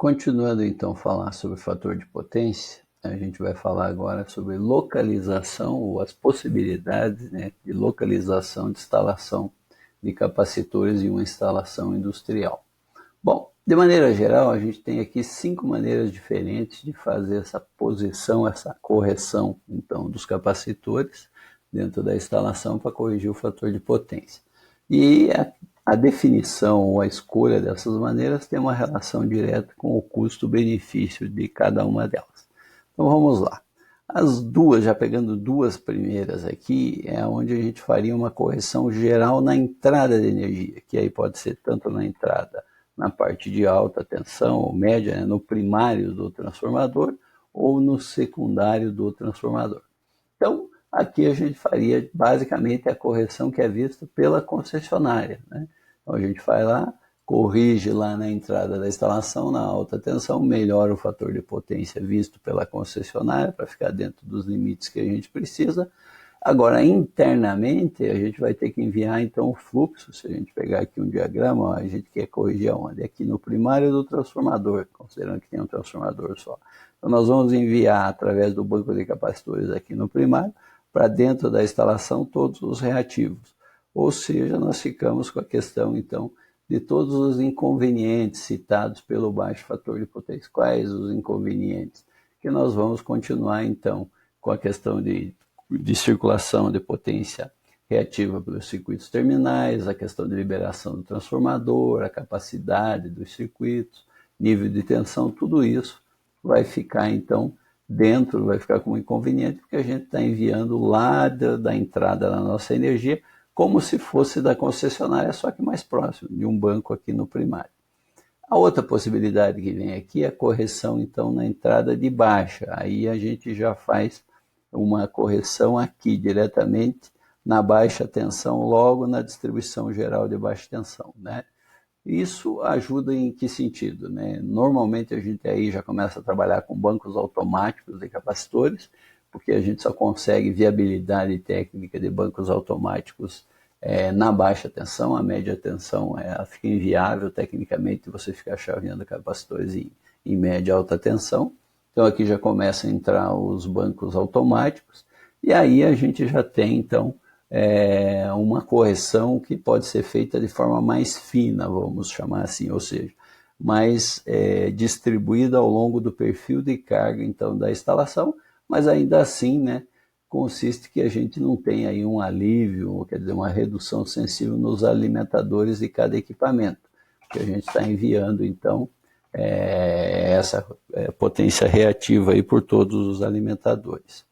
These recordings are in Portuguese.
Continuando então a falar sobre fator de potência, a gente vai falar agora sobre localização ou as possibilidades, né, de localização de instalação de capacitores em uma instalação industrial. Bom, de maneira geral, a gente tem aqui 5 maneiras diferentes de fazer essa posição, essa correção então dos capacitores dentro da instalação para corrigir o fator de potência. E a definição ou a escolha dessas maneiras tem uma relação direta com o custo-benefício de cada uma delas. Então vamos lá. As duas, já pegando duas primeiras aqui, é onde a gente faria uma correção geral na entrada de energia, que aí pode ser tanto na entrada na parte de alta tensão ou média, né, no primário do transformador ou no secundário do transformador. Então, aqui a gente faria basicamente a correção que é vista pela concessionária, né? Então a gente vai lá, corrige lá na entrada da instalação, na alta tensão, melhora o fator de potência visto pela concessionária para ficar dentro dos limites que a gente precisa. Agora, internamente, a gente vai ter que enviar então o fluxo. Se a gente pegar aqui um diagrama, ó, a gente quer corrigir aonde? Aqui no primário do transformador, considerando que tem um transformador só. Então nós vamos enviar através do banco de capacitores aqui no primário, para dentro da instalação todos os reativos. Ou seja, nós ficamos com a questão então de todos os inconvenientes citados pelo baixo fator de potência. Quais os inconvenientes? Que nós vamos continuar então com a questão de circulação de potência reativa pelos circuitos terminais, a questão de liberação do transformador, a capacidade dos circuitos, nível de tensão, tudo isso vai ficar então dentro, vai ficar como inconveniente, porque a gente está enviando lá da entrada da nossa energia, como se fosse da concessionária, só que mais próximo, de um banco aqui no primário. A outra possibilidade que vem aqui é a correção, então, na entrada de baixa. Aí a gente já faz uma correção aqui, diretamente na baixa tensão, logo na distribuição geral de baixa tensão, né? Isso ajuda em que sentido, né? Normalmente a gente aí já começa a trabalhar com bancos automáticos de capacitores, porque a gente só consegue viabilidade técnica de bancos automáticos na baixa tensão. A média tensão fica inviável tecnicamente você ficar chaveando capacitores em média e alta tensão. Então aqui já começa a entrar os bancos automáticos, e aí a gente já tem então uma correção que pode ser feita de forma mais fina, vamos chamar assim, ou seja, mais distribuída ao longo do perfil de carga então da instalação, mas ainda assim, né, consiste que a gente não tem aí um alívio, quer dizer, uma redução sensível nos alimentadores de cada equipamento, que a gente está enviando então essa potência reativa aí por todos os alimentadores.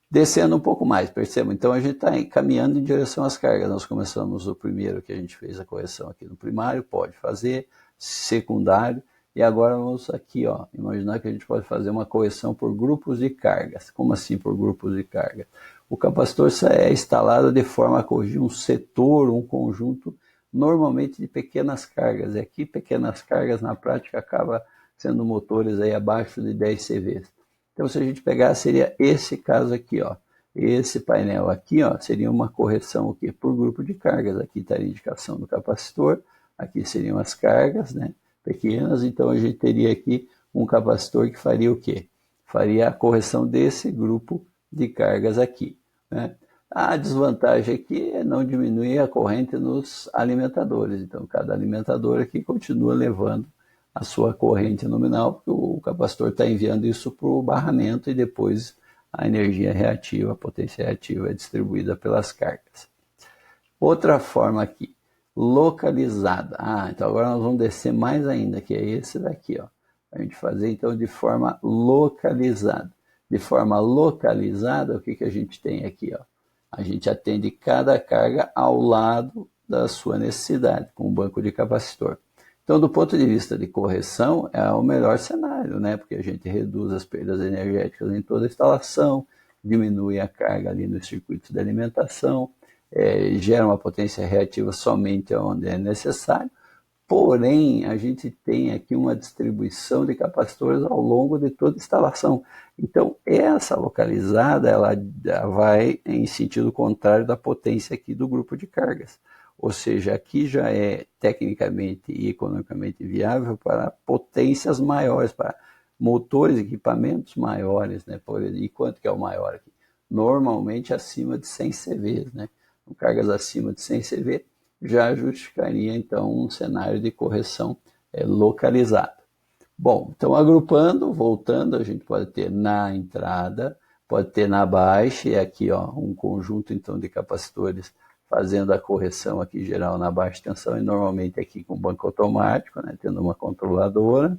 Descendo um pouco mais, percebam, então a gente está caminhando em direção às cargas. Nós começamos o primeiro que a gente fez a correção aqui no primário, pode fazer, secundário, e agora vamos aqui, ó, imaginar que a gente pode fazer uma correção por grupos de cargas. Como assim por grupos de carga? O capacitor é instalado de forma a corrigir um setor, um conjunto, normalmente de pequenas cargas. E aqui pequenas cargas na prática acaba sendo motores aí abaixo de 10 CVs. Então, se a gente pegar, seria esse caso aqui, ó. Esse painel aqui, ó, seria uma correção aqui por grupo de cargas. Aqui estaria a indicação do capacitor, aqui seriam as cargas, né, pequenas. Então, a gente teria aqui um capacitor que faria o quê? Faria a correção desse grupo de cargas aqui, né? A desvantagem aqui é não diminuir a corrente nos alimentadores. Então, cada alimentador aqui continua levando a sua corrente nominal, porque o capacitor está enviando isso para o barramento e depois a energia reativa, a potência reativa é distribuída pelas cargas. Outra forma aqui, localizada. Então agora nós vamos descer mais ainda, que é esse daqui, ó. A gente fazer então de forma localizada. De forma localizada, o que a gente tem aqui, ó? A gente atende cada carga ao lado da sua necessidade, com um banco de capacitor. Então, do ponto de vista de correção, é o melhor cenário, né? Porque a gente reduz as perdas energéticas em toda a instalação, diminui a carga ali nos circuitos de alimentação, gera uma potência reativa somente onde é necessário. Porém, a gente tem aqui uma distribuição de capacitores ao longo de toda a instalação. Então, essa localizada, ela vai em sentido contrário da potência aqui do grupo de cargas. ou seja, aqui já é tecnicamente e economicamente viável para potências maiores, para motores, equipamentos maiores, né? E quanto que é o maior aqui? Normalmente acima de 100 CV, né? Com cargas acima de 100 CV já justificaria então um cenário de correção localizada. Bom, então agrupando, voltando, a gente pode ter na entrada, pode ter na baixa, e aqui ó, um conjunto então de capacitores fazendo a correção aqui geral na baixa tensão, e normalmente aqui com banco automático, né, tendo uma controladora.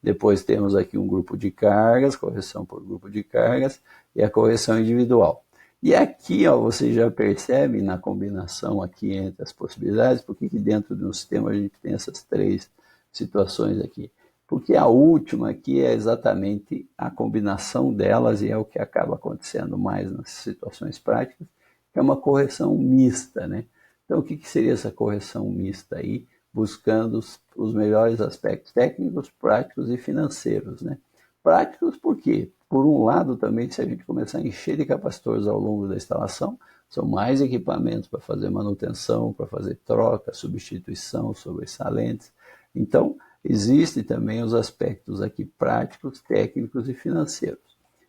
Depois temos aqui um grupo de cargas, correção por grupo de cargas, e a correção individual. E aqui ó, você já percebe na combinação aqui entre as possibilidades, porque que dentro de um sistema a gente tem essas três situações aqui. Porque a última aqui é exatamente a combinação delas, e é o que acaba acontecendo mais nas situações práticas, que é uma correção mista, né? Então, o que seria essa correção mista aí? Buscando os melhores aspectos técnicos, práticos e financeiros, né? Práticos por quê? Por um lado também, se a gente começar a encher de capacitores ao longo da instalação, são mais equipamentos para fazer manutenção, para fazer troca, substituição, sobressalentes. Então, existem também os aspectos aqui práticos, técnicos e financeiros.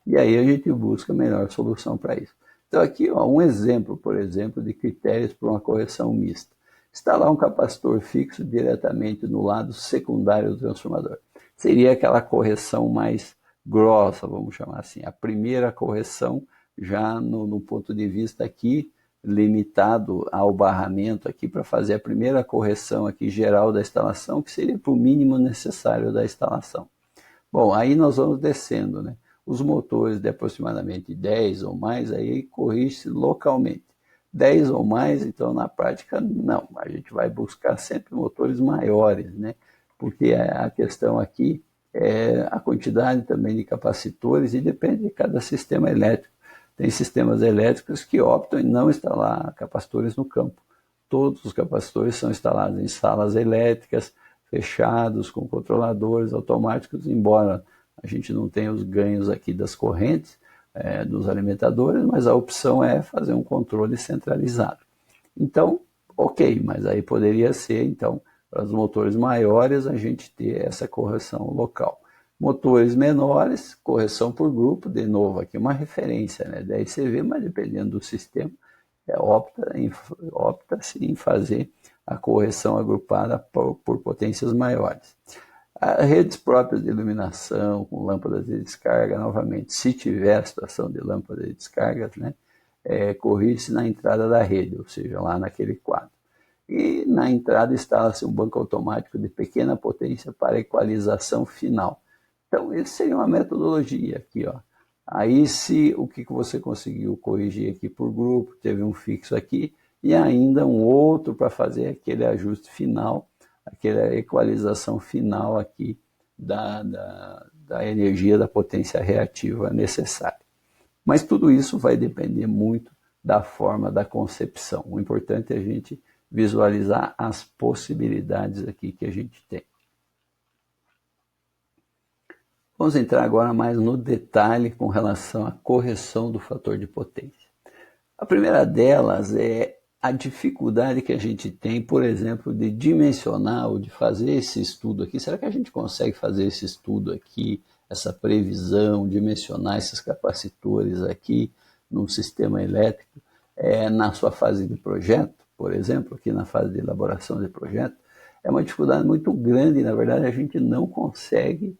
E aí a gente busca a melhor solução para isso. Então aqui ó, um exemplo, por exemplo, de critérios para uma correção mista. Instalar um capacitor fixo diretamente no lado secundário do transformador. Seria aquela correção mais grossa, vamos chamar assim. A primeira correção já no ponto de vista aqui limitado ao barramento aqui para fazer a primeira correção aqui geral da instalação, que seria para o mínimo necessário da instalação. Bom, aí nós vamos descendo, né? Os motores de aproximadamente 10 ou mais, aí corrige-se localmente. 10 ou mais, então na prática não, a gente vai buscar sempre motores maiores, né? Porque a questão aqui é a quantidade também de capacitores e depende de cada sistema elétrico. Tem sistemas elétricos que optam em não instalar capacitores no campo. Todos os capacitores são instalados em salas elétricas, fechados, com controladores automáticos, embora a gente não tenha os ganhos aqui das correntes, dos alimentadores, mas a opção é fazer um controle centralizado. Então, ok, mas aí poderia ser, então, para os motores maiores, a gente ter essa correção local. Motores menores, correção por grupo, de novo, aqui uma referência, né, 10 CV, mas dependendo do sistema, opta-se em fazer a correção agrupada por potências maiores. As redes próprias de iluminação, com lâmpadas de descarga, novamente, se tiver a situação de lâmpada de descarga, né, corrige-se na entrada da rede, ou seja, lá naquele quadro. E na entrada instala-se um banco automático de pequena potência para equalização final. Então, essa seria uma metodologia aqui, ó. Aí, se o que você conseguiu corrigir aqui por grupo, teve um fixo aqui, e ainda um outro para fazer aquele ajuste final, aquela equalização final aqui da energia, da potência reativa necessária. Mas tudo isso vai depender muito da forma da concepção. O importante é a gente visualizar as possibilidades aqui que a gente tem. Vamos entrar agora mais no detalhe com relação à correção do fator de potência. A primeira delas é a dificuldade que a gente tem, por exemplo, de dimensionar ou de fazer esse estudo aqui. Será que a gente consegue fazer esse estudo aqui, essa previsão, dimensionar esses capacitores aqui num sistema elétrico na sua fase de projeto, por exemplo, aqui na fase de elaboração de projeto? É uma dificuldade muito grande e, na verdade, a gente não consegue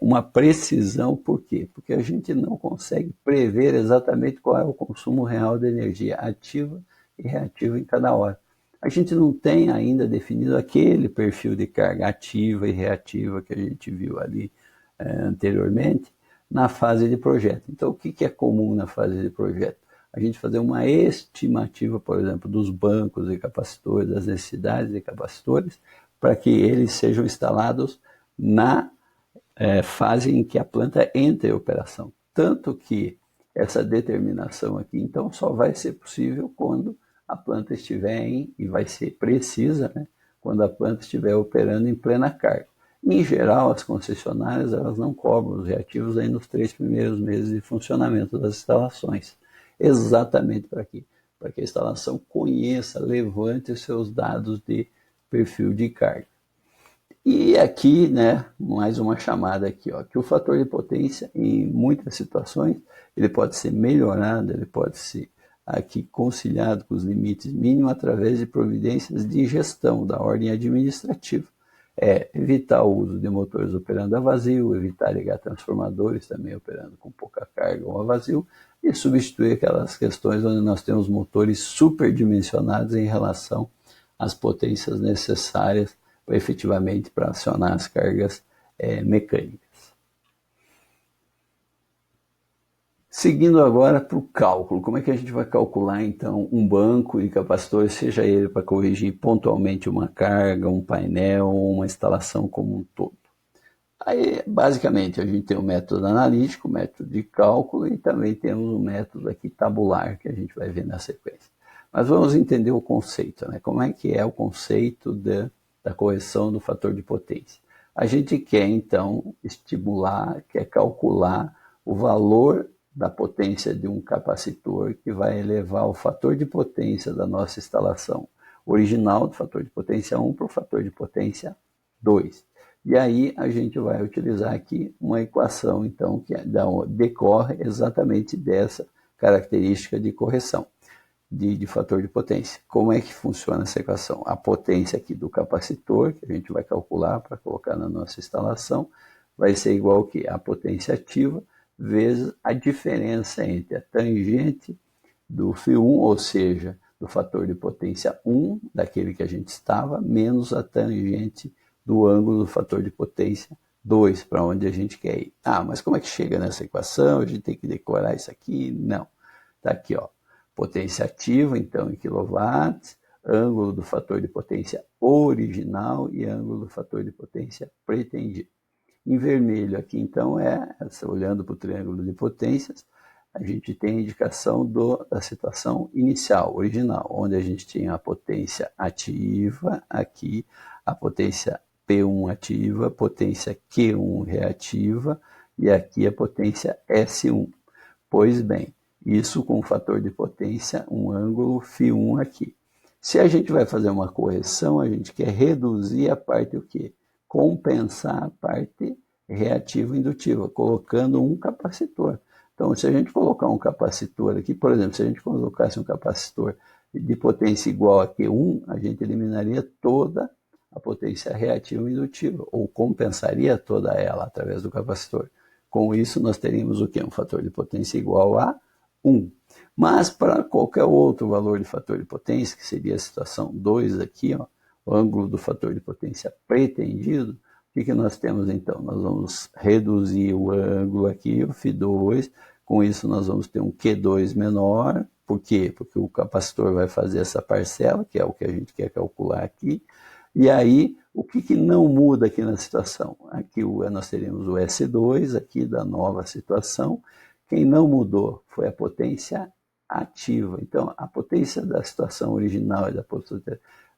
uma precisão. Por quê? Porque a gente não consegue prever exatamente qual é o consumo real de energia ativa e reativa em cada hora. A gente não tem ainda definido aquele perfil de carga ativa e reativa que a gente viu ali anteriormente na fase de projeto. Então, o que é comum na fase de projeto? A gente fazer uma estimativa, por exemplo, dos bancos de capacitores, das necessidades de capacitores, para que eles sejam instalados na fase em que a planta entra em operação. Tanto que essa determinação aqui, então, só vai ser possível quando a planta estiver e vai ser precisa, né, quando a planta estiver operando em plena carga. Em geral, as concessionárias elas não cobram os reativos aí nos 3 primeiros meses de funcionamento das instalações. Exatamente para quê? para que a instalação conheça, levante os seus dados de perfil de carga. E aqui, né, mais uma chamada aqui, ó, que o fator de potência, em muitas situações, ele pode ser melhorado, ele pode ser aqui conciliado com os limites mínimos através de providências de gestão da ordem administrativa. Evitar o uso de motores operando a vazio, evitar ligar transformadores também operando com pouca carga ou a vazio, e substituir aquelas questões onde nós temos motores superdimensionados em relação às potências necessárias efetivamente para acionar as cargas mecânicas. Seguindo agora para o cálculo, como é que a gente vai calcular então um banco de capacitores, seja ele para corrigir pontualmente uma carga, um painel ou uma instalação como um todo? Aí, basicamente, a gente tem o método analítico, o método de cálculo e também temos o método aqui tabular, que a gente vai ver na sequência. Mas vamos entender o conceito, né? Como é que é o conceito da correção do fator de potência? A gente quer, então, estimular, quer calcular o valor da potência de um capacitor que vai elevar o fator de potência da nossa instalação original, do fator de potência 1 para o fator de potência 2. E aí a gente vai utilizar aqui uma equação, então, que decorre exatamente dessa característica de correção de fator de potência. Como é que funciona essa equação? A potência aqui do capacitor, que a gente vai calcular para colocar na nossa instalação, vai ser igual ao que? A potência ativa vezes a diferença entre a tangente do φ1, ou seja, do fator de potência 1, daquele que a gente estava, menos a tangente do ângulo do fator de potência 2, para onde a gente quer ir. Mas como é que chega nessa equação? A gente tem que decorar isso aqui? Não. Está aqui, ó. Potência ativa, então, em quilowatts, ângulo do fator de potência original e ângulo do fator de potência pretendido. Em vermelho aqui, então, olhando para o triângulo de potências, a gente tem a indicação da situação inicial, original, onde a gente tinha a potência ativa, aqui a potência P1 ativa, potência Q1 reativa, e aqui a potência S1. Pois bem, isso com o fator de potência, um ângulo φ1 aqui. Se a gente vai fazer uma correção, a gente quer reduzir a parte o quê? Compensar a parte reativa indutiva, colocando um capacitor. Então, se a gente colocar um capacitor aqui, por exemplo, se a gente colocasse um capacitor de potência igual a Q1, a gente eliminaria toda a potência reativa indutiva, ou compensaria toda ela através do capacitor. Com isso, nós teríamos o quê? Um fator de potência igual a 1. Mas para qualquer outro valor de fator de potência, que seria a situação 2 aqui, ó, o ângulo do fator de potência pretendido, o que nós temos então? Nós vamos reduzir o ângulo aqui, o φ2, com isso nós vamos ter um Q2 menor. Por quê? Porque o capacitor vai fazer essa parcela, que é o que a gente quer calcular aqui. E aí, o que não muda aqui na situação? Aqui nós teríamos o S2, aqui da nova situação. Quem não mudou foi a potência ativa. Então, a potência da situação original e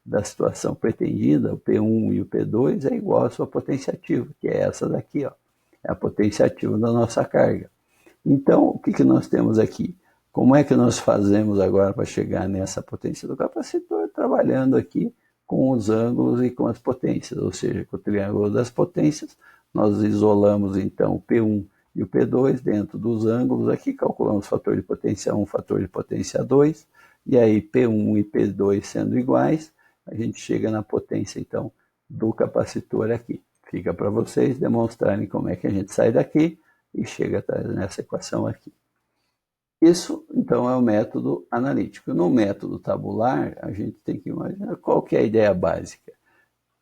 da situação pretendida, o P1 e o P2, é igual à sua potência ativa, que é essa daqui, ó. É a potência ativa da nossa carga. Então, o que nós temos aqui? Como é que nós fazemos agora para chegar nessa potência do capacitor? Trabalhando aqui com os ângulos e com as potências, ou seja, com o triângulo das potências, nós isolamos então o P1 e o P2 dentro dos ângulos. Aqui calculamos o fator de potência 1, fator de potência 2, e aí P1 e P2 sendo iguais, a gente chega na potência, então, do capacitor aqui. Fica para vocês demonstrarem como é que a gente sai daqui e chega nessa equação aqui. Isso, então, é o método analítico. No método tabular, a gente tem que imaginar qual que é a ideia básica.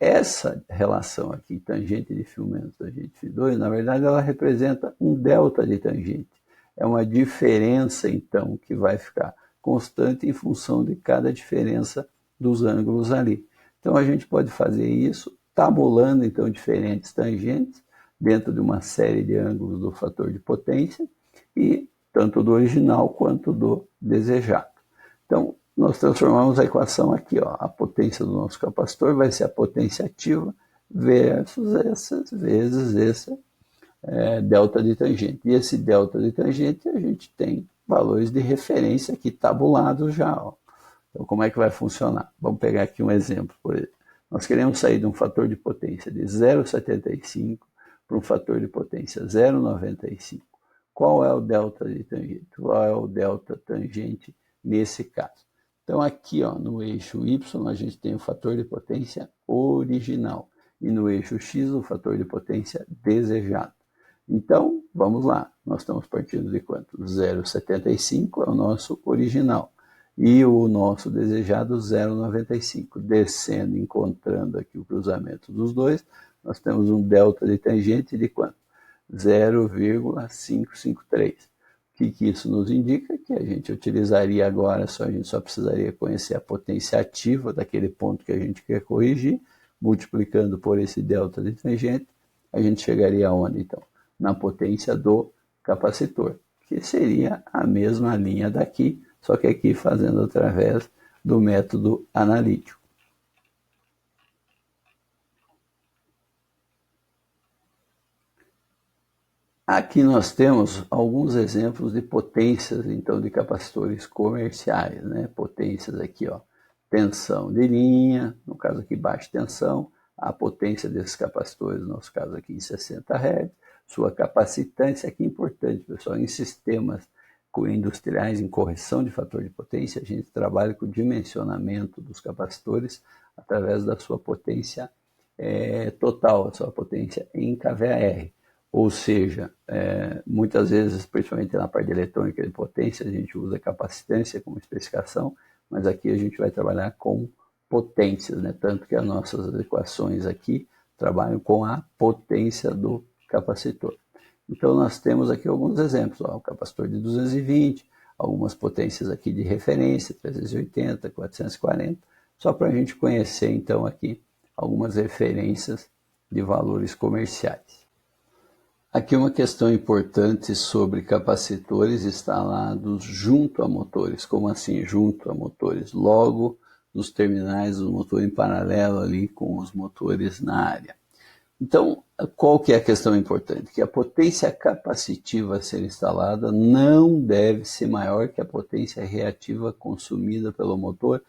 Essa relação aqui, tangente de φ1 menos tangente de φ2, na verdade, ela representa um delta de tangente. É uma diferença, então, que vai ficar constante em função de cada diferença dos ângulos ali. Então, a gente pode fazer isso tabulando, então, diferentes tangentes dentro de uma série de ângulos do fator de potência, e tanto do original quanto do desejado. Então, nós transformamos a equação aqui, ó. A potência do nosso capacitor vai ser a potência ativa versus vezes esse delta de tangente. E esse delta de tangente a gente tem valores de referência aqui tabulados já. Ó. Então, como é que vai funcionar? Vamos pegar aqui um exemplo, por exemplo. Nós queremos sair de um fator de potência de 0,75 para um fator de potência 0,95. Qual é o delta de tangente? Qual é o delta tangente nesse caso? Então, aqui ó, no eixo Y, a gente tem o fator de potência original. E no eixo X, o fator de potência desejado. Então, vamos lá. Nós estamos partindo de quanto? 0,75 é o nosso original. E o nosso desejado 0,95. Descendo, encontrando aqui o cruzamento dos dois, nós temos um delta de tangente de quanto? 0,553. O que isso nos indica? Que a gente utilizaria agora, a gente só precisaria conhecer a potência ativa daquele ponto que a gente quer corrigir, multiplicando por esse delta de tangente, a gente chegaria aonde então? Na potência do capacitor, que seria a mesma linha daqui, só que aqui fazendo através do método analítico. Aqui nós temos alguns exemplos de potências, então, de capacitores comerciais, né? Potências aqui, ó, tensão de linha, no caso aqui baixa tensão, a potência desses capacitores, no nosso caso aqui em 60 Hz, sua capacitância, aqui é importante, pessoal, em sistemas industriais, em correção de fator de potência, a gente trabalha com o dimensionamento dos capacitores através da sua potência total, a sua potência em kVAR. Ou seja, muitas vezes, principalmente na parte de eletrônica de potência, a gente usa capacitância como especificação, mas aqui a gente vai trabalhar com potências, né? Tanto que as nossas equações aqui trabalham com a potência do capacitor. Então nós temos aqui alguns exemplos, ó, o capacitor de 220, algumas potências aqui de referência, 380, 440, só para a gente conhecer então aqui algumas referências de valores comerciais. Aqui uma questão importante sobre capacitores instalados junto a motores. Como assim junto a motores? Logo nos terminais do motor em paralelo ali com os motores na área. Então, qual que é a questão importante? Que a potência capacitiva a ser instalada não deve ser maior que a potência reativa consumida pelo motor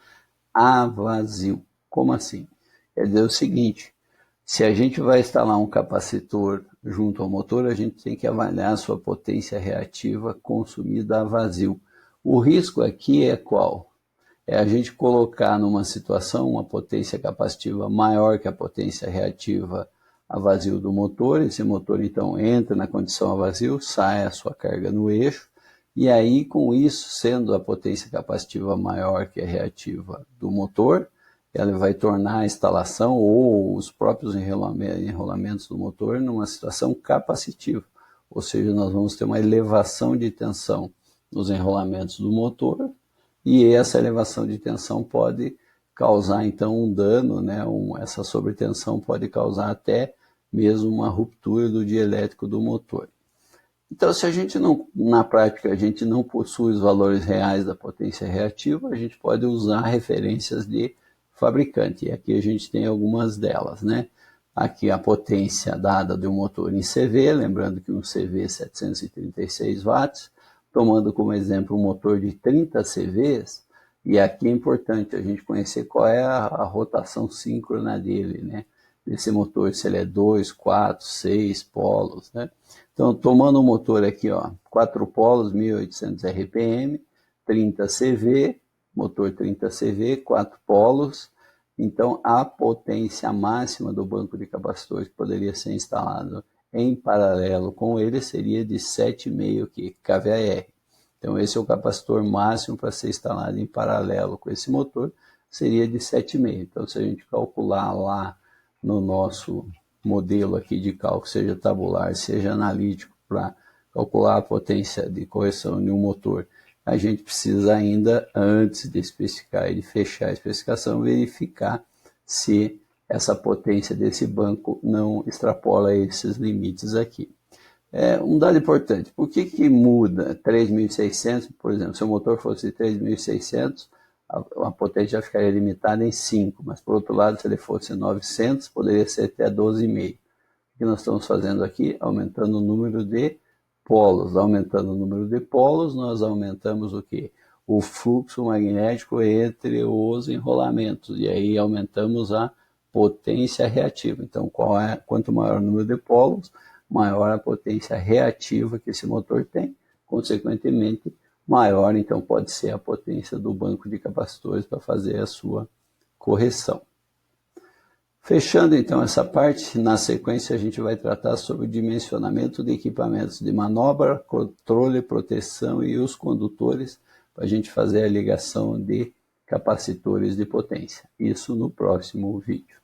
a vazio. Como assim? Quer dizer o seguinte, se a gente vai instalar um capacitor junto ao motor, a gente tem que avaliar a sua potência reativa consumida a vazio. O risco aqui é qual? É a gente colocar numa situação uma potência capacitiva maior que a potência reativa a vazio do motor. Esse motor então entra na condição a vazio, sai a sua carga no eixo, e aí com isso, sendo a potência capacitiva maior que a reativa do motor, ela vai tornar a instalação ou os próprios enrolamentos do motor numa situação capacitiva. Ou seja, nós vamos ter uma elevação de tensão nos enrolamentos do motor, e essa elevação de tensão pode causar então um dano, né? Essa sobretensão pode causar até mesmo uma ruptura do dielétrico do motor. Então, se a gente não, na prática, a gente não possui os valores reais da potência reativa, a gente pode usar referências de fabricante. E aqui a gente tem algumas delas, né? Aqui a potência dada de um motor em CV, lembrando que um CV 736 watts, tomando como exemplo um motor de 30 CVs, e aqui é importante a gente conhecer qual é a rotação síncrona dele, né? Desse motor, se ele é 2, 4, 6 polos, né? Então, tomando o motor aqui, ó, 4 polos, 1800 RPM, 30 CV, motor 30 CV, 4 polos. Então, a potência máxima do banco de capacitores que poderia ser instalado em paralelo com ele seria de 7,5 kVAR. Então, esse é o capacitor máximo para ser instalado em paralelo com esse motor, seria de 7,5. Então, se a gente calcular lá no nosso modelo aqui de cálculo, seja tabular, seja analítico, para calcular a potência de correção de um motor, a gente precisa ainda, antes de especificar e de fechar a especificação, verificar se essa potência desse banco não extrapola esses limites aqui. Um dado importante, por que muda 3.600, por exemplo, se o motor fosse 3.600, a potência já ficaria limitada em 5, mas por outro lado, se ele fosse 900, poderia ser até 12,5. O que nós estamos fazendo aqui? Aumentando o número de polos. Aumentando o número de polos, nós aumentamos o quê? O fluxo magnético entre os enrolamentos, e aí aumentamos a potência reativa. Então, quanto maior o número de polos, maior a potência reativa que esse motor tem. Consequentemente, maior, então, pode ser a potência do banco de capacitores para fazer a sua correção. Fechando, então, essa parte, na sequência a gente vai tratar sobre o dimensionamento de equipamentos de manobra, controle, proteção e os condutores, para a gente fazer a ligação de capacitores de potência. Isso no próximo vídeo.